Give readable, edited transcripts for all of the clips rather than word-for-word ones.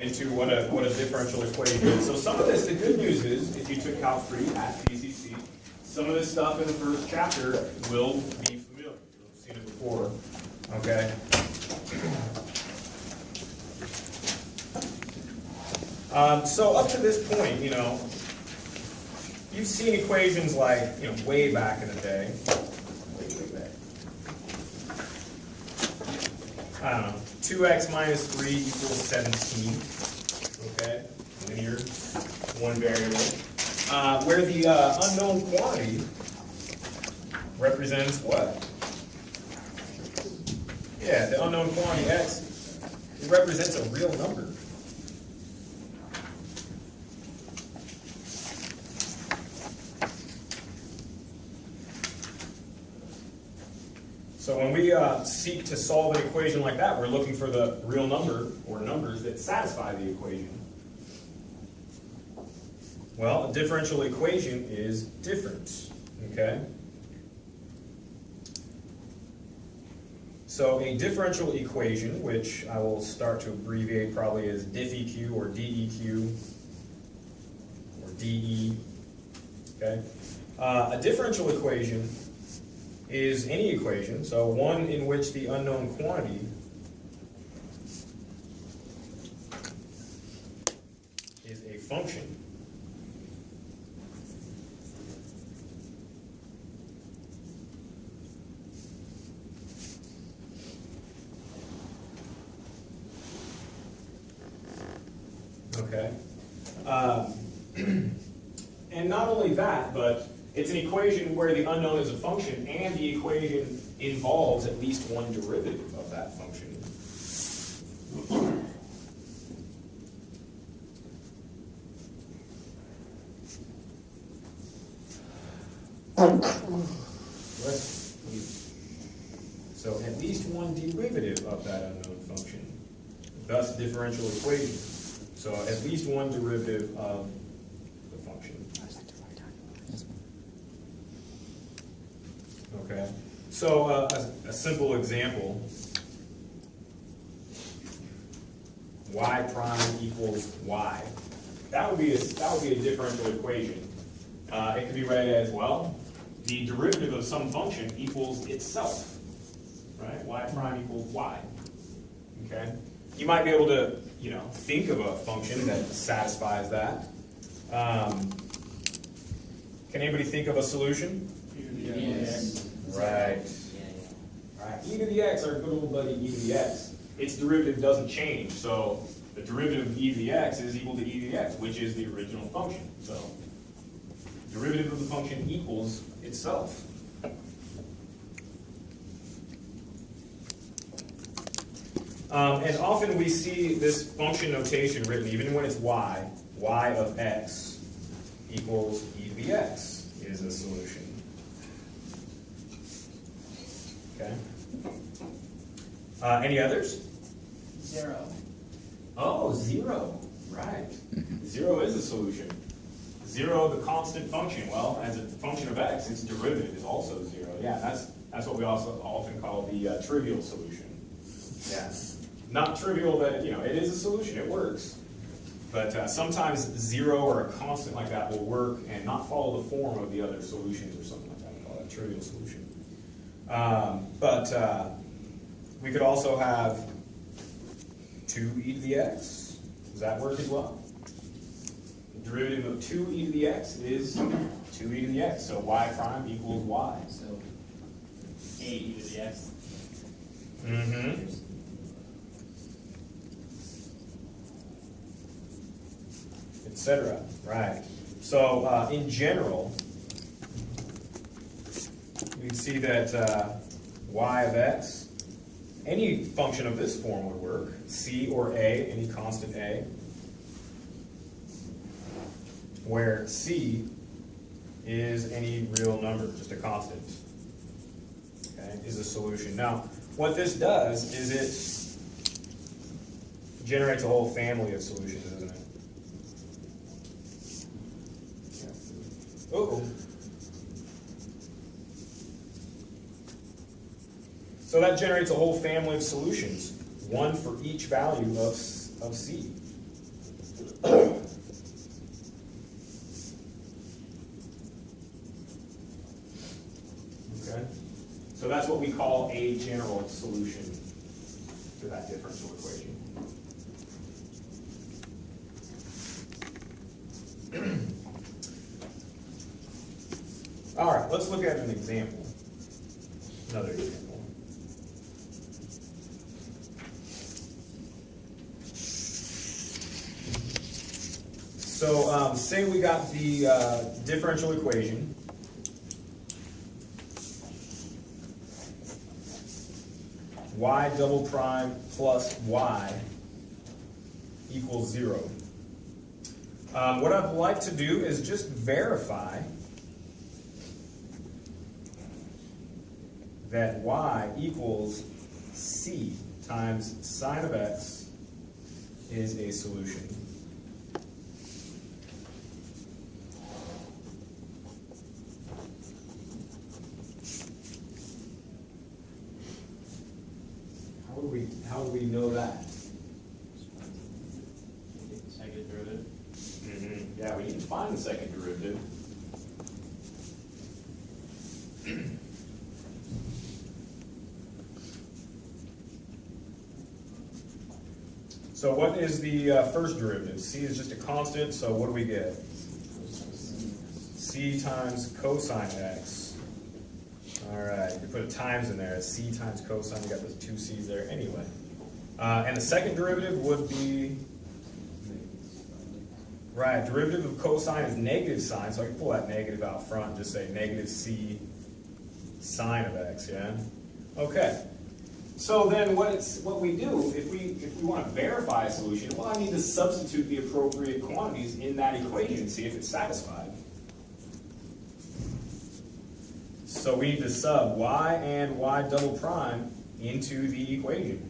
into what a differential equation is. So some of this, the good news is, if you took Calc 3 at PCC, some of this stuff in the first chapter will be familiar. You'll have seen it before. Okay? So up to this point, you've seen equations like, way back in the day. Way back. I don't know. 2x minus 3 equals 17. Okay? Linear, one variable. Where the unknown quantity represents what? Yeah, the unknown quantity x, it represents a real number. So when we seek to solve an equation like that, we're looking for the real number or numbers that satisfy the equation. Well, a differential equation is different, okay? So a differential equation, which I will start to abbreviate probably as diffeq or deq or de, okay? A differential equation is any equation, so one in which the unknown quantity is a function okay? And not only that, but it's an equation where the unknown is a function and the equation involves at least one derivative of that function. So at least one derivative of that unknown function, thus differential equation. So at least one derivative of the function. Okay, so a simple example, y prime equals y. That would be a differential equation. It could be read as, well, the derivative of some function equals itself, right? Y prime equals y. Okay, you might be able to think of a function that satisfies that. Can anybody think of a solution? Yes. Right. Right. E to the x, our good old buddy e to the x. Its derivative doesn't change, so the derivative of e to the x is equal to e to the x, which is the original function. So derivative of the function equals itself. And often we see this function notation written, even when it's y of x equals e to the x is a solution. Okay. Any others? 0. Oh, 0. Right. 0 is a solution. 0, the constant function. Well, as a function of x, its derivative is also 0. Yeah, that's what we also often call the trivial solution. Yeah. Not trivial that, it is a solution, it works. But sometimes 0 or a constant like that will work and not follow the form of the other solutions or something like that. We call that a trivial solution. But we could also have 2e to the x. Does that work as well? The derivative of 2e to the x is 2e to the x. So y prime equals y. So 8e to the x. Mm-hmm. Etc. Right. So in general, we see that y of x, any function of this form would work. C or a, any constant a, where c is any real number, just a constant, okay, is a solution. Now, what this does is it generates a whole family of solutions, isn't it? Uh-oh. So that generates a whole family of solutions, one for each value of c. Okay, so that's what we call a general solution to that differential equation. All right, let's look at an example. Another example. So say we got the differential equation. Y double prime plus y equals 0. What I'd like to do is just verify that y equals c times sine of x is a solution. How do we know that? Second derivative. Yeah, we need to find the second derivative. So what is the first derivative? C is just a constant, so what do we get? C times cosine x. All right, you put a times in there. C times cosine, you got those two C's there anyway. And the second derivative would be, right, derivative of cosine is negative sine, so I can pull that negative out front and just say negative C sine of x, yeah? Okay. So then what we do, if we want to verify a solution, well, I need to substitute the appropriate quantities in that equation and see if it's satisfied. So we need to sub y and y double prime into the equation.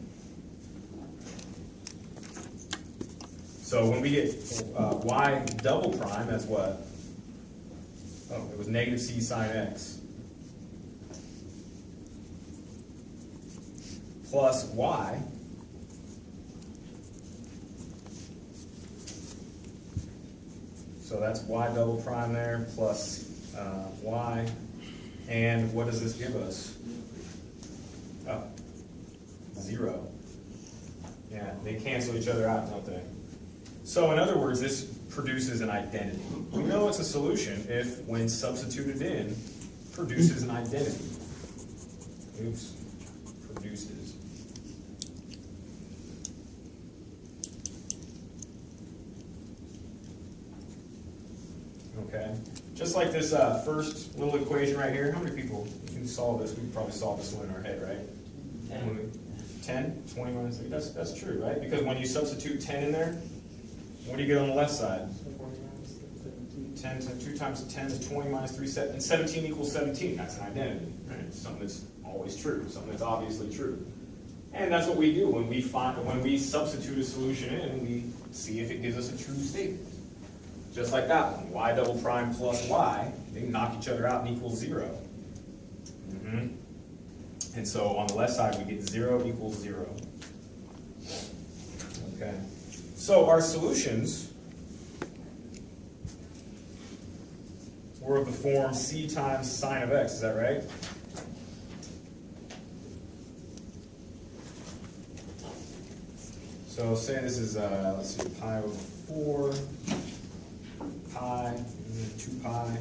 So when we get y double prime, that's what? Oh, it was negative c sine x. Plus y. So that's y double prime there, plus y. And what does this give us? Oh, 0. Yeah, they cancel each other out, don't they? So in other words, this produces an identity. We know it's a solution if, when substituted in, produces an identity. Oops, produces. Okay, just like this first little equation right here. How many people can solve this? We can probably solve this one in our head, right? 10? 20 minus 3? That's true, right? Because when you substitute 10 in there, what do you get on the left side? 10 to 2 times 10 is 20 minus 3, and 17 equals 17. That's an identity, right? Something that's always true, something that's obviously true. And that's what we do when we substitute a solution in, we see if it gives us a true statement. Just like that one, y double prime plus y, they knock each other out and equals 0. And so on the left side, we get 0 equals 0. Okay. So our solutions were of the form c times sine of x, is that right? So say this is, let's see, pi over 4, pi, 2 pi.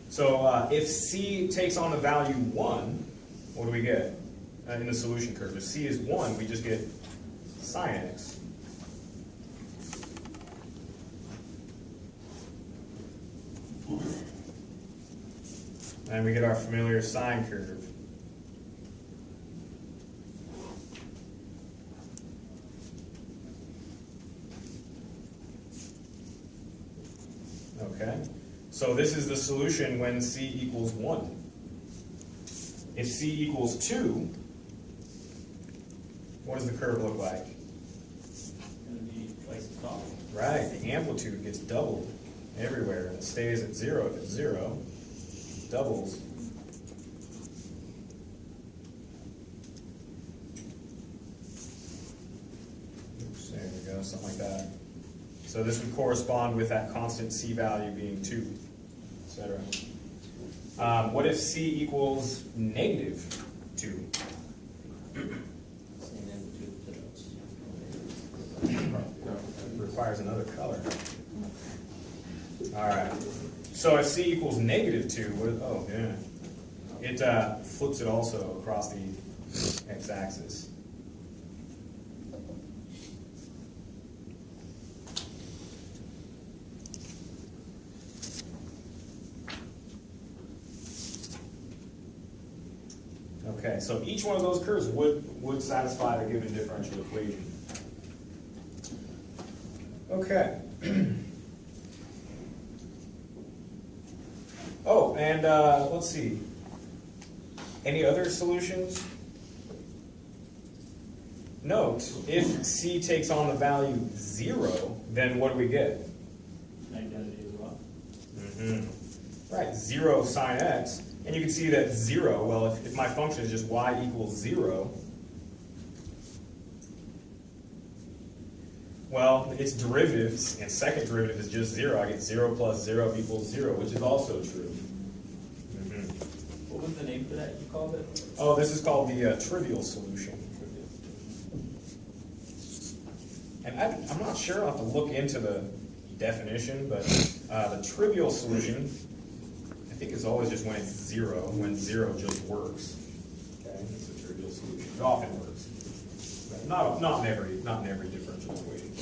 So if c takes on the value 1, what do we get in the solution curve? If c is 1, we just get sine x. And we get our familiar sine curve. Okay, so this is the solution when c equals 1. If c equals 2, what does the curve look like? It's going to be twice as tall. Right, the amplitude gets doubled everywhere, and it stays at 0 if it's 0, doubles. Oops, there we go. something like that. So this would correspond with that constant c value being 2, etc. What if c equals negative 2? Requires another color. All right. So if c equals negative 2, oh yeah, it flips it also across the x-axis. Okay, so each one of those curves would satisfy the given differential equation. Okay. Oh, and let's see. Any other solutions? Note, if c takes on the value 0, then what do we get? Identity as well. Right, 0 sine x. And you can see that 0, well, if my function is just y equals 0, well, its derivatives, and second derivative is just 0. I get 0 plus 0 equals 0, which is also true. What was the name for that you called it? Oh, this is called the trivial solution. And I'm not sure, I'll have to look into the definition, but the trivial solution, I think it's always just when it's 0, when 0 just works. Okay, it's a trivial solution. It often works. But not in every differential equation.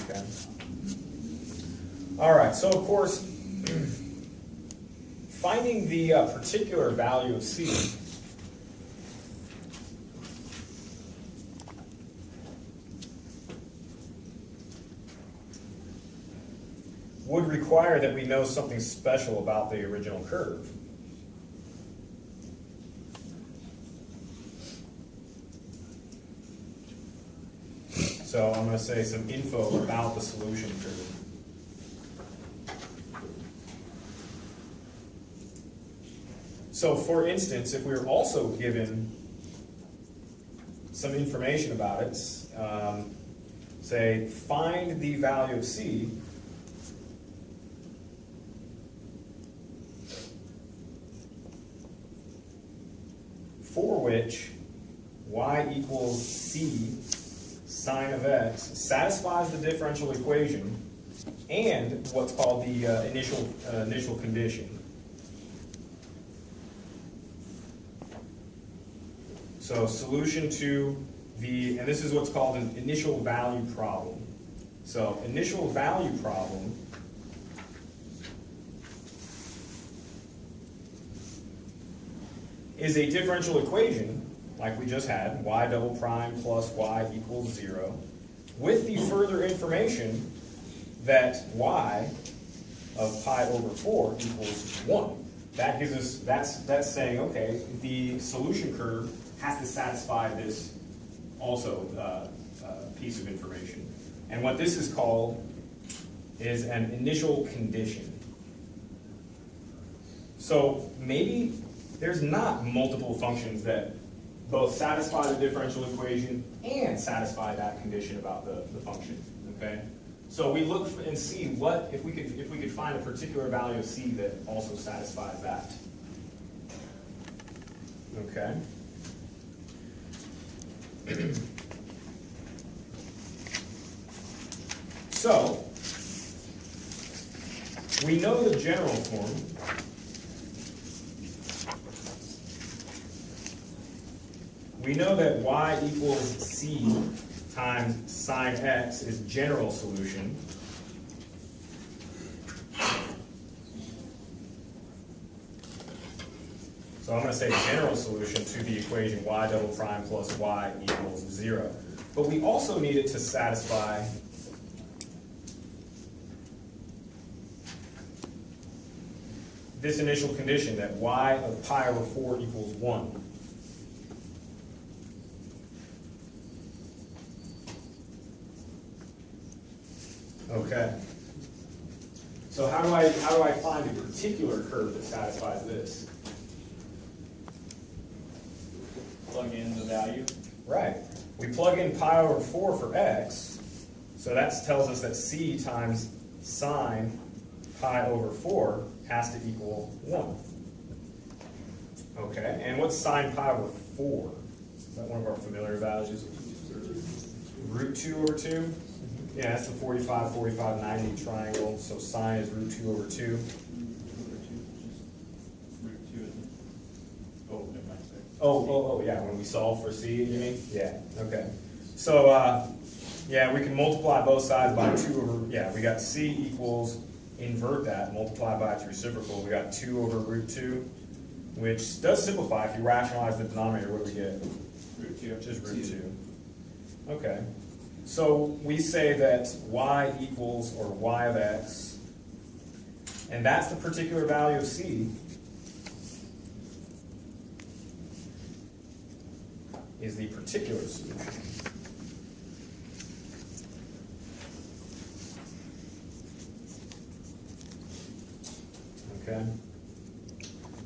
Okay. All right, so of course, finding the particular value of c would require that we know something special about the original curve. So I'm going to say some info about the solution curve. So for instance, if we were also given some information about it, say find the value of c for which y equals c sine of x satisfies the differential equation and what's called the initial condition. So solution to and this is what's called an initial value problem. So initial value problem is a differential equation, like we just had, y double prime plus y equals 0, with the further information that y of pi over 4 equals 1. That gives us, that's saying, okay, the solution curve has to satisfy this also piece of information. And what this is called is an initial condition. So maybe there's not multiple functions that both satisfy the differential equation and satisfy that condition about the function. Okay? So we look and see what if we could find a particular value of c that also satisfies that. Okay? So we know the general form. We know that y equals c times sine x is general solution. So I'm going to say general solution to the equation y double prime plus y equals 0. But we also need it to satisfy this initial condition that y of pi over 4 equals 1. Okay. So how do I find a particular curve that satisfies this? Plug in the value. Right. We plug in pi over 4 for x, So that tells us that C times sine pi over 4 has to equal 1. Okay, and what's sine pi over 4? Is that one of our familiar values? Root 2 over 2? Yeah, that's the 45, 45, 90 triangle. So sine is root 2 over 2. Oh, yeah, when we solve for C, you mean? Yeah, okay. So, yeah, we can multiply both sides by 2 over, yeah, we got C equals, invert that, multiply by its reciprocal. We got 2 over root 2, which does simplify. If you rationalize the denominator, what do we get? Root 2. Just root 2. Okay. So we say that y equals, or y of x, and that's the particular value of C, is the particular solution. Okay?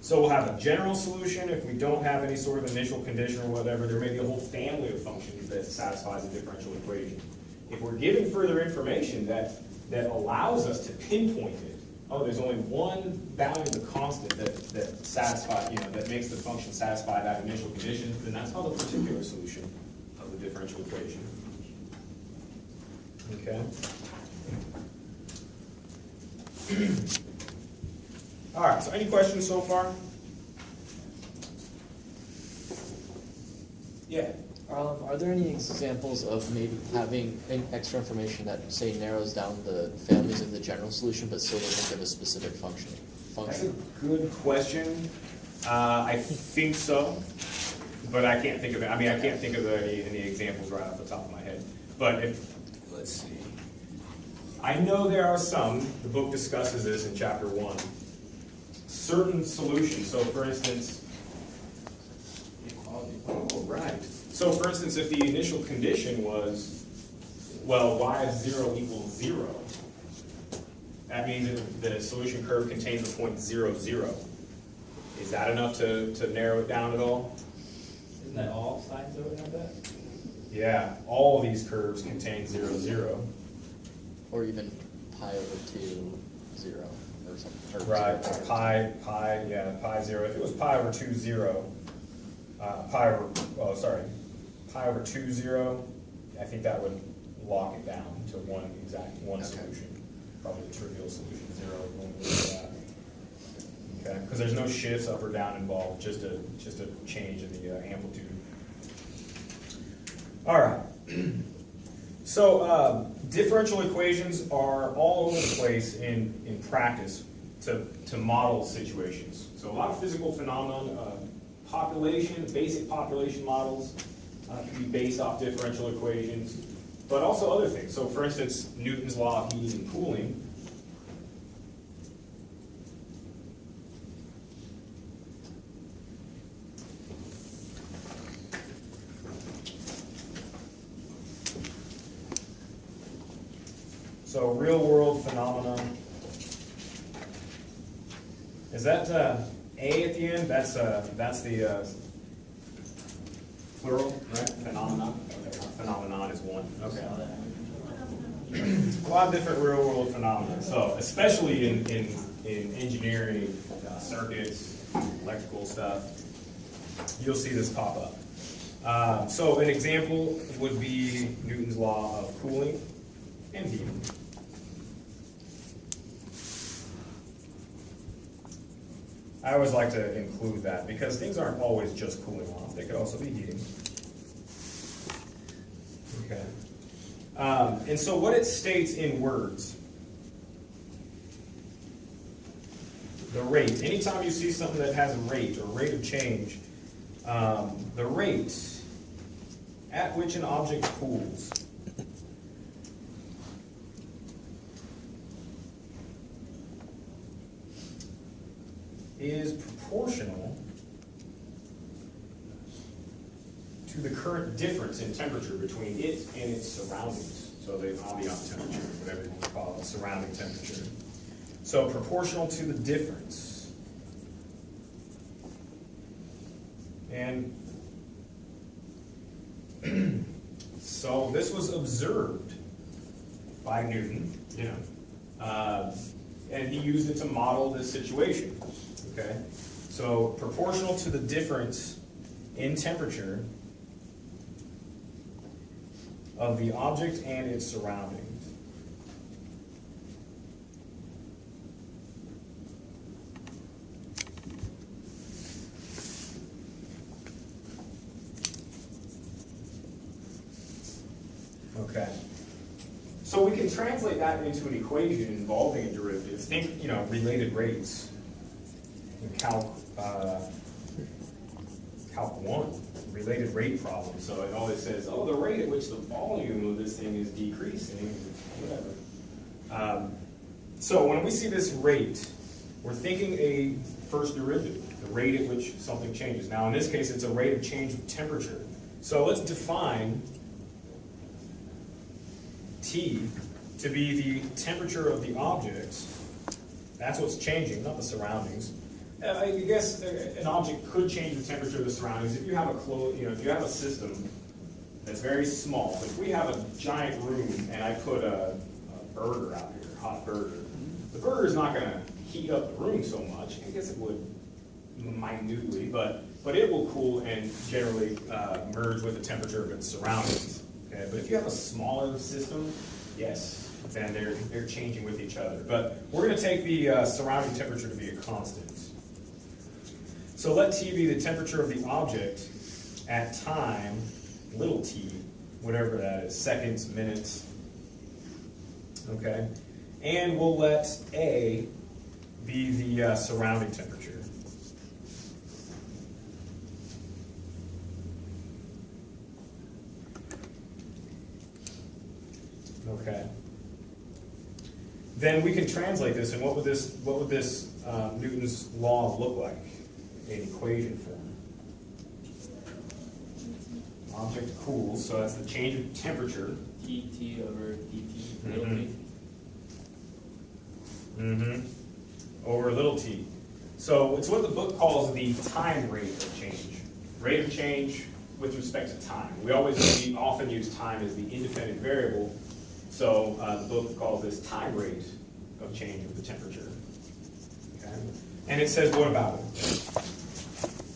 So we'll have a general solution. If we don't have any sort of initial condition or whatever, there may be a whole family of functions that satisfies a differential equation. If we're given further information that allows us to pinpoint it, oh, there's only one value of the constant that satisfies, that makes the function satisfy that initial condition, then that's called a particular solution of the differential equation. Okay? All right, so any questions so far? Yeah. Are there any examples of maybe having extra information that, say, narrows down the families of the general solution, but still doesn't give a specific function? That's a good question. I think so, but I can't think of it. I mean, I can't think of any examples right off the top of my head. But let's see. I know there are some. The book discusses this in chapter 1. Certain solutions. So, for instance, oh, right. So, for instance, if the initial condition was, well, y of 0 equals 0, that means that the solution curve contains the point 0, 0. Is that enough to narrow it down at all? Isn't that all signs that would have that? Yeah, all of these curves contain 0, 0. Or even pi over 2, 0, or something. Or Right, 0. pi 0. If it was pi over 2, 0, pi over 2, 0, I think that would lock it down to one solution. Probably the trivial solution, 0, going with that. Okay, because there's no shifts up or down involved, just a change in the amplitude. All right. So differential equations are all over the place in practice to model situations. So a lot of physical phenomenon, basic population models can be based off differential equations, but also other things. So for instance, Newton's law of heating and cooling. So real world phenomenon. Is that A at the end? That's the plural, right? Phenomenon. Phenomenon is one. Okay. A lot of different real world phenomena. So especially in engineering, circuits, electrical stuff, you'll see this pop up. So an example would be Newton's law of cooling and heating. I always like to include that because things aren't always just cooling off. They could also be heating. Okay. And so what it states in words, the rate, anytime you see something that has a rate or rate of change, the rate at which an object cools is proportional to the current difference in temperature between it and its surroundings. So the ambient temperature, whatever you want to call it, surrounding temperature. So proportional to the difference. And so this was observed by Newton, you know. And he used it to model this situation, okay? So proportional to the difference in temperature of the object and its surroundings. Okay. So we can translate that into an equation involving a derivative. Think, you know, related rates in Calc 1, related rate problem. So it always says, oh, the rate at which the volume of this thing is decreasing, whatever. So when we see this rate, we're thinking a first derivative, the rate at which something changes. Now in this case, it's a rate of change of temperature. So let's define T to be the temperature of the object. That's what's changing, not the surroundings. I guess an object could change the temperature of the surroundings if you have if you have a system that's very small. If we have a giant room and I put a burger out here, a hot burger, the burger is not going to heat up the room so much. I guess it would minutely, but it will cool and generally merge with the temperature of its surroundings. Okay? But if you have a smaller system, yes, then they're changing with each other. But we're going to take the surrounding temperature to be a constant. So let T be the temperature of the object at time, little t, whatever that is, seconds, minutes. Okay? And we'll let A be the surrounding temperature. Okay. Then we can translate this, and what would this Newton's law look like in equation form? Object cools, so that's the change of temperature. T over dt, little t. Over little t. So it's what the book calls the time rate of change. Rate of change with respect to time. We often use time as the independent variable. So the book calls this time rate of change of the temperature. Okay? And it says what about it?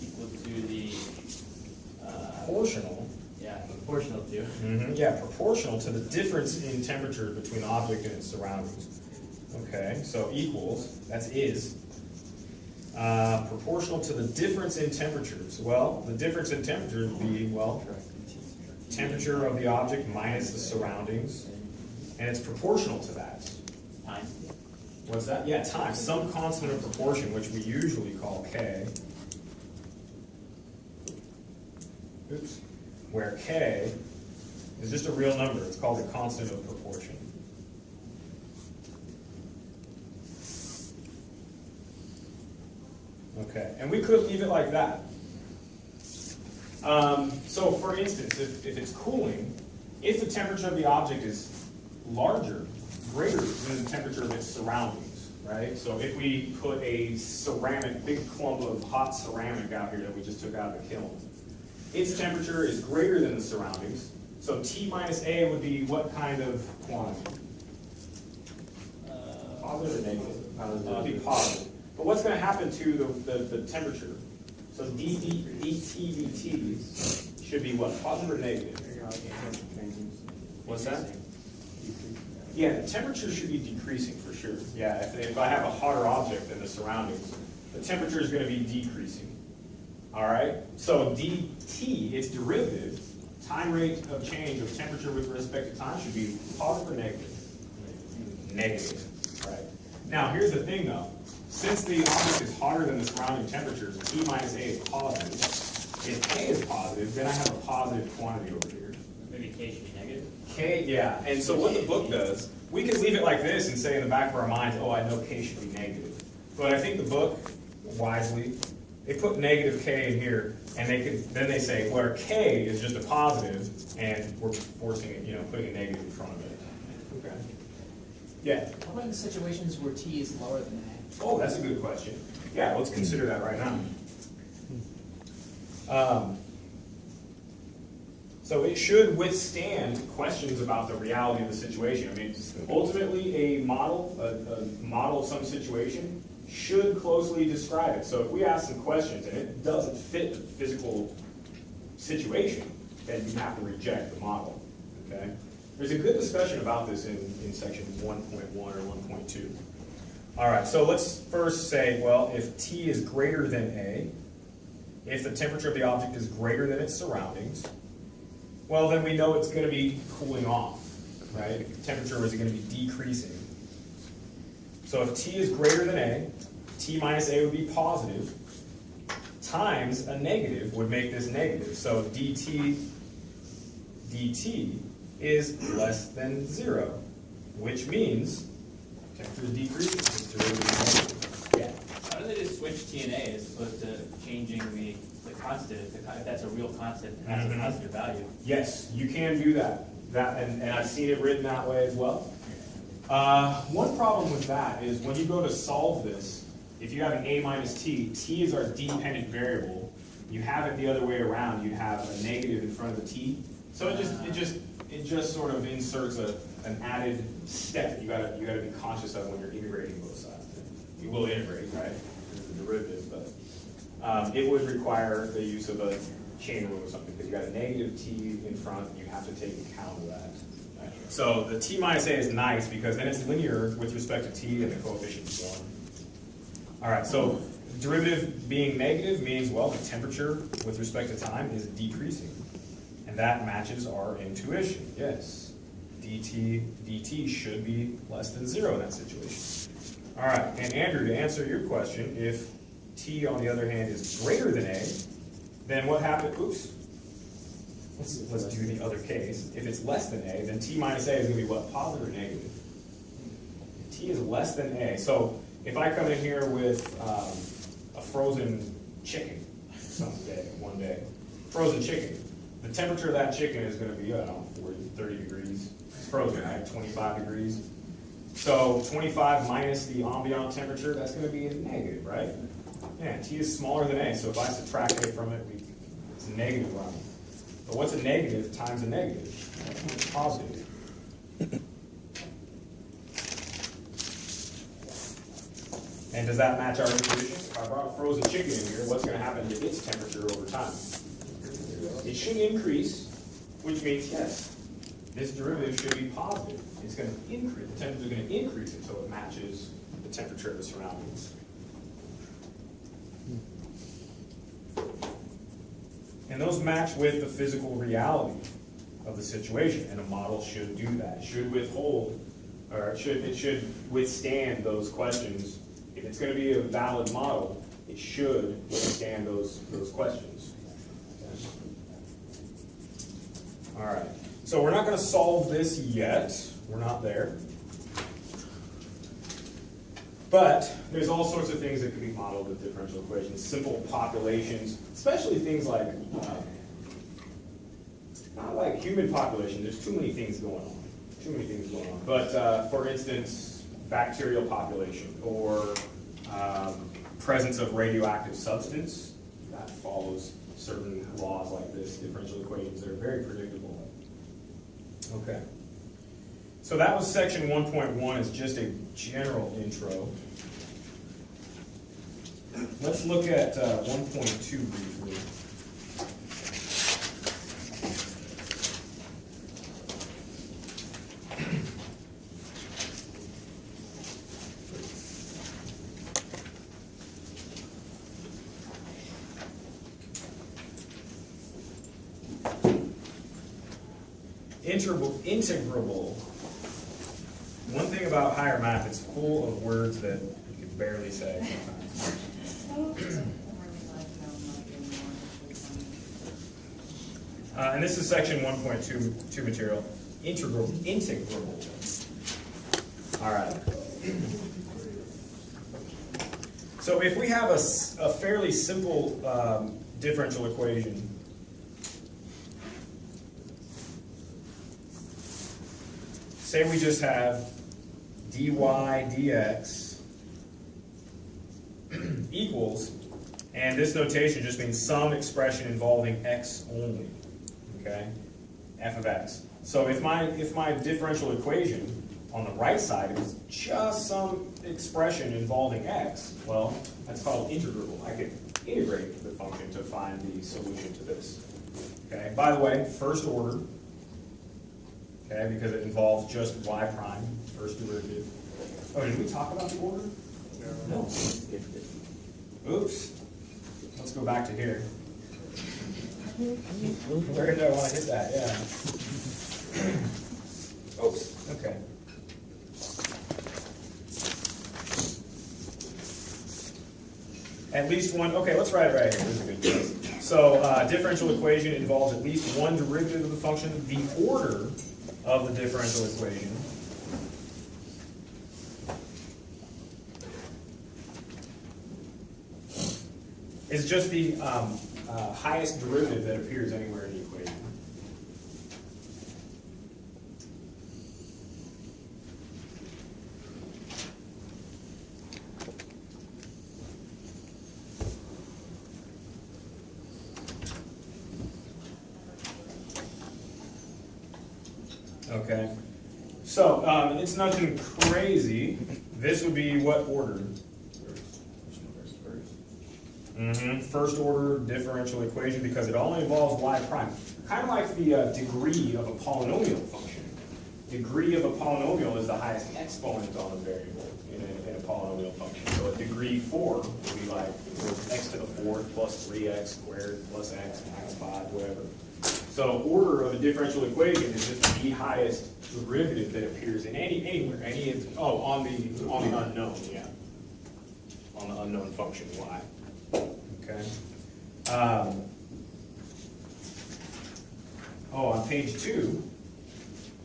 Equal to the Proportional. yeah, proportional to. Yeah, proportional to the difference in temperature between the object and its surroundings. Okay, so equals, that's is, proportional to the difference in temperatures. Well, the difference in temperatures would be, well, temperature of the object minus the surroundings, and it's proportional to that. Time. What's that? Yeah, time, some constant of proportion, which we usually call K. Oops. Where K is just a real number. It's called a constant of proportion. Okay, and we could leave it like that. So for instance, if it's cooling, if the temperature of the object is larger, greater than the temperature of its surroundings, right? So if we put a ceramic, big clump of hot ceramic out here that we just took out of the kiln, its temperature is greater than the surroundings. So T minus A would be what kind of quantity? Positive or negative? It would be positive. But what's going to happen to the temperature? So dT should be what? Positive or negative? What's that? Yeah, the temperature should be decreasing for sure. Yeah, if I have a hotter object than the surroundings, the temperature is going to be decreasing. All right? So dt, its derivative, time rate of change of temperature with respect to time, should be positive or negative? Negative. Right. Now, here's the thing, though. Since the object is hotter than the surrounding temperatures, T minus A is positive. If K is positive, then I have a positive quantity over here. Maybe K should be negative. K, yeah. And so what the book does, we can leave it like this and say in the back of our minds, oh, I know K should be negative. But I think the book, wisely, they put negative K in here, and then they say where K is just a positive, and we're forcing it, putting a negative in front of it. Okay. Yeah. What about in situations where T is lower than A? Oh, that's a good question. Yeah, let's consider that right now. So it should withstand questions about the reality of the situation. I mean, ultimately, a model of some situation should closely describe it. So if we ask some questions and it doesn't fit the physical situation, then you have to reject the model. Okay? There's a good discussion about this in section 1.1 or 1.2. All right, so let's first say, well, if T is greater than A, if the temperature of the object is greater than its surroundings, well, then we know it's going to be cooling off, right? The temperature is going to be decreasing. So if T is greater than A, T minus A would be positive, times a negative would make this negative. So dt is less than 0, which means temperature is decreasing. It's derivative negative. Yeah. How do they just switch T and A as opposed to changing the constant? If that's a real constant and has a positive value. Yes, you can do that. And I've seen it written that way as well. One problem with that is when you go to solve this, if you have an A minus T, T is our dependent variable. You have it the other way around. You have a negative in front of the T. So it just sort of inserts an added step that you gotta be conscious of when you're integrating both sides. You will integrate, right? There's the derivative, but it would require the use of a chain rule or something because you got a negative T in front. You have to take account of that. Right? So the T minus A is nice because then it's linear with respect to T and the coefficient is 1. All right, so derivative being negative means, well, the temperature with respect to time is decreasing. And that matches our intuition. Yes, dt should be less than 0 in that situation. All right, and Andrew, to answer your question, if T, on the other hand, is greater than A, then what happens? Oops. Let's do the other case. If it's less than A, then T minus A is going to be what? Positive or negative? T is less than A. So if I come in here with a frozen chicken one day, frozen chicken, the temperature of that chicken is going to be, I don't know, 40, 30 degrees. It's frozen, right? 25 degrees. So 25 minus the ambient temperature, that's going to be a negative, right? Yeah, T is smaller than A, so if I subtract A from it, it's a negative one. But what's a negative times a negative? It's positive. And does that match our intuition? If I brought frozen chicken in here, what's going to happen to its temperature over time? It should increase, which means, yes, this derivative should be positive. It's going to increase. The temperature is going to increase until it matches the temperature of the surroundings. And those match with the physical reality of the situation, and a model should do that. It should withhold, or it should withstand those questions. If it's going to be a valid model, it should withstand those questions. All right. So we're not going to solve this yet. We're not there. But there's all sorts of things that can be modeled with differential equations. Simple populations, especially things like, not like human population. There's too many things going on. But for instance, bacterial population or presence of radioactive substance, that follows certain laws like this, differential equations that are very predictable. Okay. So that was section 1.1 is just a general intro. Let's look at 1.2 briefly. Integrable. One thing about higher math, it's full of words that you can barely say sometimes. And this is section 1.2 material. Integrable. All right. So if we have a fairly simple differential equation, say we just have dy dx equals, and this notation just means some expression involving x only, okay? f of x. So if my differential equation on the right side is just some expression involving x, well, that's called integrable. I can integrate the function to find the solution to this. Okay. By the way, first order. Okay, because it involves just y prime, first derivative. Oh, did we talk about the order? No. Oops. Let's go back to here. Where did I want to hit that? Yeah. Oops. Okay. At least one. Okay, let's write it right here. This is a good place. So differential equation involves at least one derivative of the function. The order of the differential equation is just the highest derivative that appears anywhere in the equation. Okay, so it's nothing crazy. This would be what order? First order differential equation, because it only involves y prime. Kind of like the degree of a polynomial function. Degree of a polynomial is the highest exponent on a variable in a polynomial function. So a degree 4 would be like x to the 4th plus 3x squared plus x minus 5, whatever. So order of a differential equation is just the highest derivative that appears in anywhere. On the unknown, yeah. On the unknown function y. Okay. On page 2,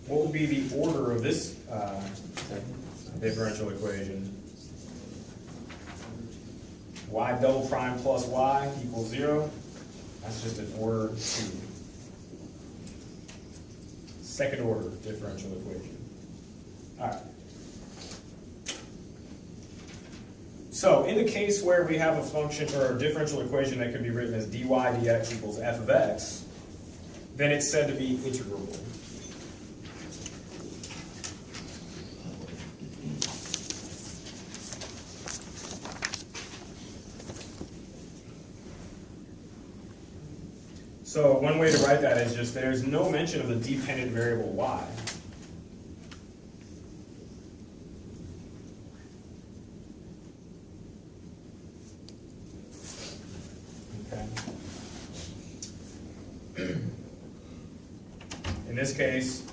what would be the order of this differential equation? Y double prime plus y equals 0. That's just an order 2. Second order differential equation. All right. So in the case where we have a function or a differential equation that can be written as dy dx equals f of x, then it's said to be integrable. So one way to write that is just there's no mention of the dependent variable y. Okay. In this case,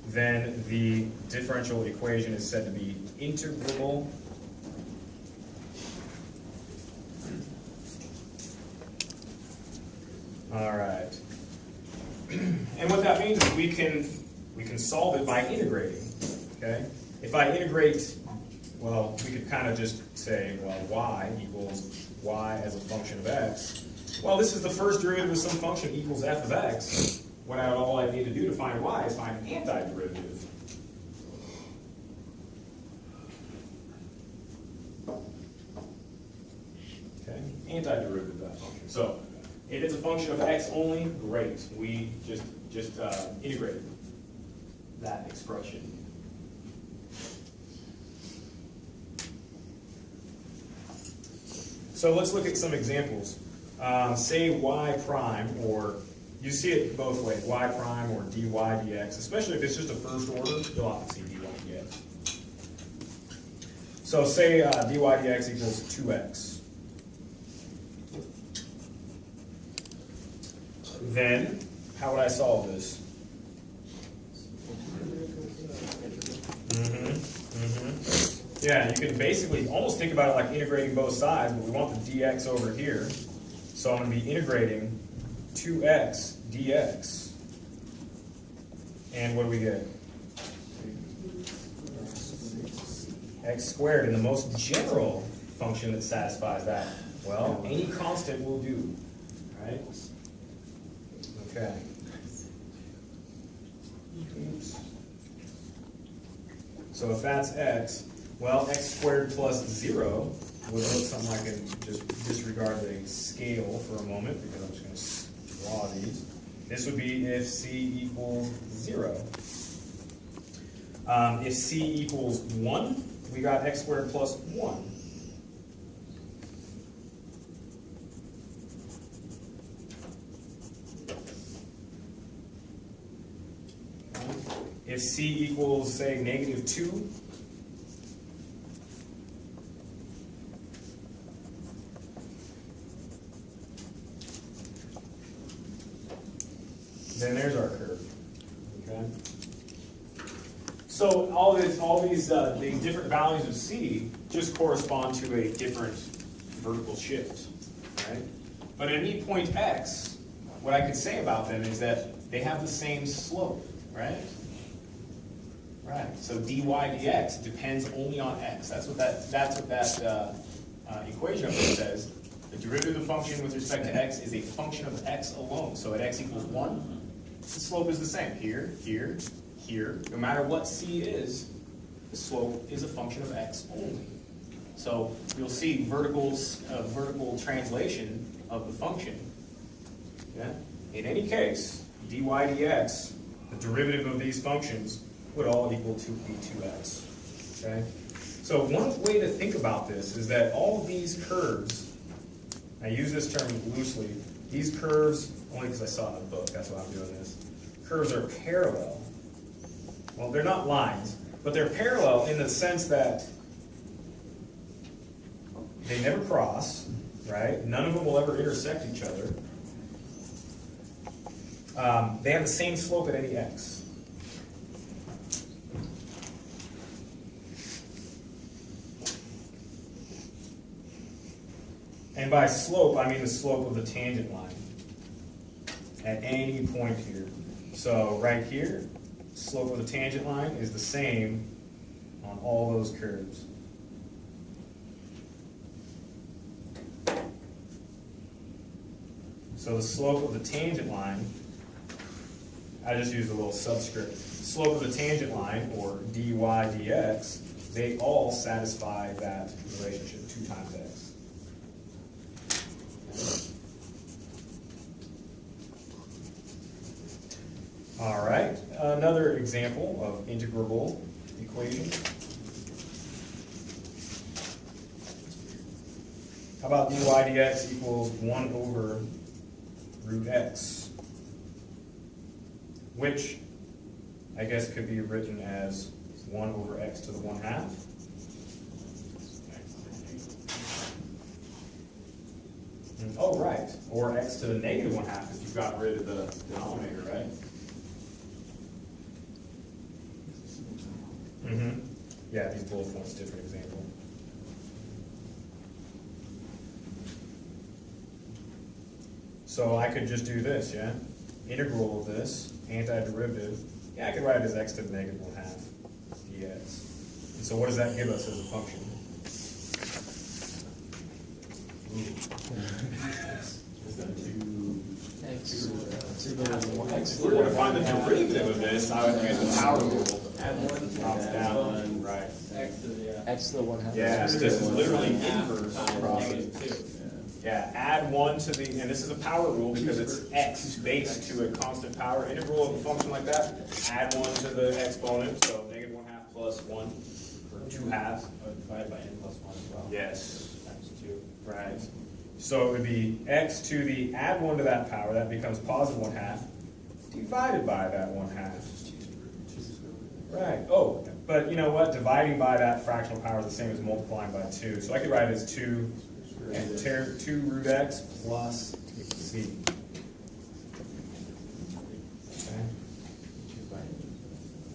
then the differential equation is said to be integrable. All right. And what that means is we can solve it by integrating. Okay? If I integrate, well, we could kind of just say, well, y equals y as a function of x. Well, this is the first derivative of some function equals f of x. All I need to do to find y is find an antiderivative. Okay? Antiderivative of that function. So if it's a function of x only, great. We just integrate that expression. So let's look at some examples. Say y prime, or you see it both ways, y prime or dy dx, especially if it's just a first order, you'll often see dy dx. So say dy dx equals 2x. Then, how would I solve this? Yeah, you can basically almost think about it like integrating both sides, but we want the dx over here. So I'm going to be integrating 2x dx. And what do we get? X squared, and the most general function that satisfies that, well, any constant will do, right? Okay. Oops. So if that's x, well, x squared plus 0 would look something like just disregard the scale for a moment, because I'm just going to draw these. This would be if c equals 0. If c equals 1, we got x squared plus 1. If c equals, say, negative 2, then there's our curve. Okay. So all these different values of c just correspond to a different vertical shift, right? But at any point x, what I could say about them is that they have the same slope, right? Right. So dy dx depends only on x. That's what that equation up there says. The derivative of the function with respect to x is a function of x alone. So at x equals 1, the slope is the same. Here, here, here. No matter what c is, the slope is a function of x only. So you'll see vertical translation of the function. Yeah? In any case, dy dx, the derivative of these functions, would all equal to b2x. Okay? So one way to think about this is that all of these curves, I use this term loosely, these curves, only because I saw it in the book, that's why I'm doing this, curves are parallel. Well, they're not lines, but they're parallel in the sense that they never cross, right? None of them will ever intersect each other. They have the same slope at any x. And by slope, I mean the slope of the tangent line at any point here. So right here, slope of the tangent line is the same on all those curves. So the slope of the tangent line, I just used a little subscript. Slope of the tangent line, or dy dx, they all satisfy that relationship, 2 times x. All right, another example of integrable equation. How about dy dx equals 1 over root x, which I guess could be written as 1 over x to the 1/2. Oh, right, or x to the negative 1/2 if you've got rid of the denominator, right? Mm-hmm. Yeah, these bullet points, different example. So I could just do this, yeah? Integral of this, antiderivative. Yeah, I could write it as x to the negative 1/2 dx. And so what does that give us as a function? X to the If we're going to find the derivative of this, I would use the power rule. Drops down, right. X to the, x to the 1/2. Yeah, so this is literally inverse process. Yeah, add 1 to the, and this is a power rule because it's x based to a constant power. Integral of a function like that, add 1 to the exponent, so negative 1/2 plus 1, or 2/2. divided by n plus 1 as well. Yes, Times 2. right. So it would be x to the, add 1 to that power, that becomes positive 1/2, divided by that 1/2. Right, oh, but you know what, dividing by that fractional power is the same as multiplying by 2. So I could write it as 2 root x plus c. Okay.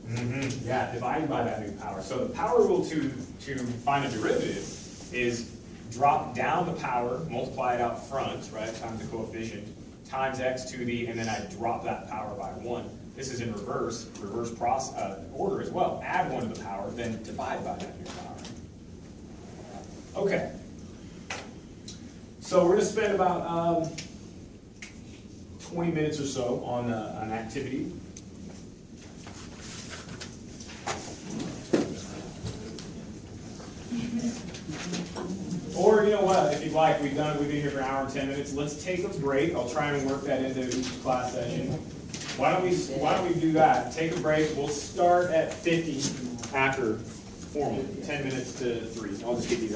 Mm-hmm. Yeah, dividing by that new power. So the power rule to find a derivative is drop down the power, multiply it out front, right, times the coefficient, times x to the, and then I drop that power by 1. This is in reverse order as well. Add 1 to the power, then divide by that new power. Okay. So we're going to spend about 20 minutes or so on an activity. Or, you know what, if you'd like, we've been here for an hour and 10 minutes. Let's take a break. I'll try and work that into each class session. Why don't we do that? Take a break. We'll start at 50 after formal, 10 minutes to 3. I'll just get these out.